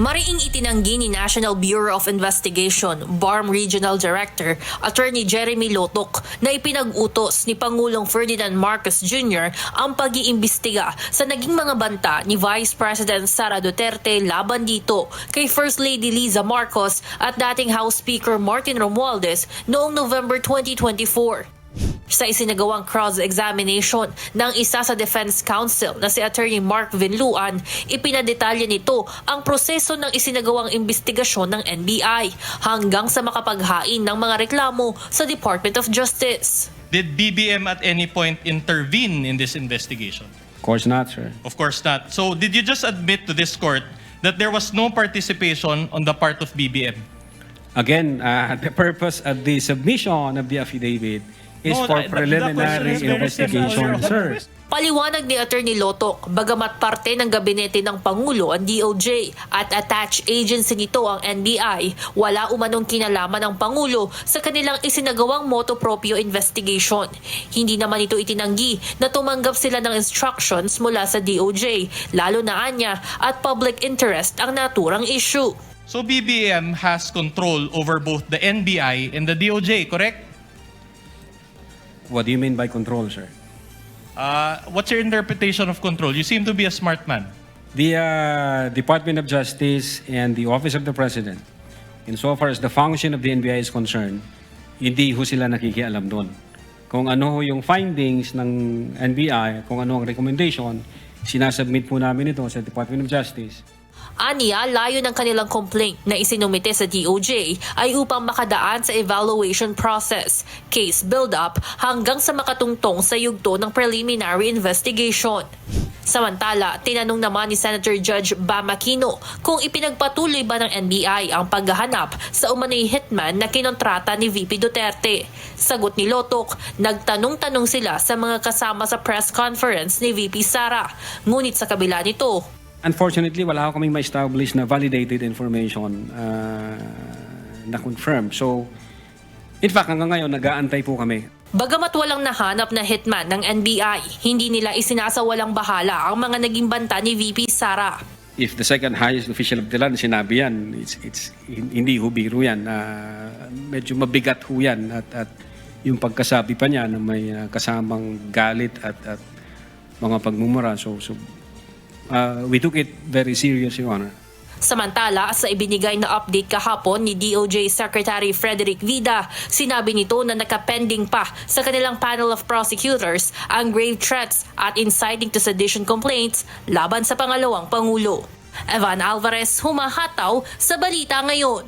Mariing itinanggi ni National Bureau of Investigation, BARM Regional Director, Attorney Jeremy Lotok, na ipinag-utos ni Pangulong Ferdinand Marcos Jr. ang pag-iimbestiga sa naging mga banta ni Vice President Sara Duterte laban dito kay First Lady Liza Marcos at dating House Speaker Martin Romualdez noong November 2024. Sa isinagawang cross-examination ng isa sa Defense Counsel na si Attorney Mark Vinluan, ipinadetalya nito ang proseso ng isinagawang investigasyon ng NBI hanggang sa makapaghain ng mga reklamo sa Department of Justice. Did BBM at any point intervene in this investigation? Of course not, sir. Of course not. So did you just admit to this court that there was no participation on the part of BBM? Again, the purpose of the submission of the affidavit is No, for the preliminary question is very investigation, simple. sir. Paliwanag ni Attorney Lotok, bagamat parte ng gabinete ng Pangulo ang DOJ at attached agency nito ang NBI, wala umanong kinalaman ng Pangulo sa kanilang isinagawang motu proprio investigation. Hindi naman ito itinanggi na tumanggap sila ng instructions mula sa DOJ, lalo na anya at public interest ang naturang issue. So BBM has control over both the NBI and the DOJ, correct? What do you mean by control, sir? What's your interpretation of control? You seem to be a smart man. The Department of Justice and the Office of the President, insofar as the function of the NBI is concerned, hindi ho sila nakikialam doon. Kung ano ho yung findings ng NBI, kung ano ang recommendation, sinasubmit po namin ito sa Department of Justice. Aniya, layo ng kanilang complaint na isinumite sa DOJ ay upang makadaan sa evaluation process, case build-up hanggang sa makatungtong sa yugto ng preliminary investigation. Samantala, tinanong naman ni Senator Judge Bam Aquino kung ipinagpatuloy ba ng NBI ang paghahanap sa umano'y hitman na kinontrata ni VP Duterte. Sagot ni Lotok, nagtanong-tanong sila sa mga kasama sa press conference ni VP Sara. Ngunit sa kabila nito, Unfortunately, wala ako kaming ma-establish na validated information na confirmed. So, in fact, hanggang ngayon, nag-aantay po kami. bagamat walang nahanap na hitman ng NBI, hindi nila isinasawalang bahala ang mga naging banta ni VP Sara. If the second highest official of the land sinabi yan, hindi ho biro yan. Medyo mabigat ho yan. At yung pagkasabi pa niya na may kasamang galit at mga pagmumura. So we took it very serious, Your Honor. Samantala, sa ibinigay na update kahapon ni DOJ Secretary Frederick Vida, sinabi nito na nakapending pa sa kanilang panel of prosecutors ang grave threats at inciting to sedition complaints laban sa pangalawang Pangulo. Evan Alvarez, humahataw sa Balita Ngayon.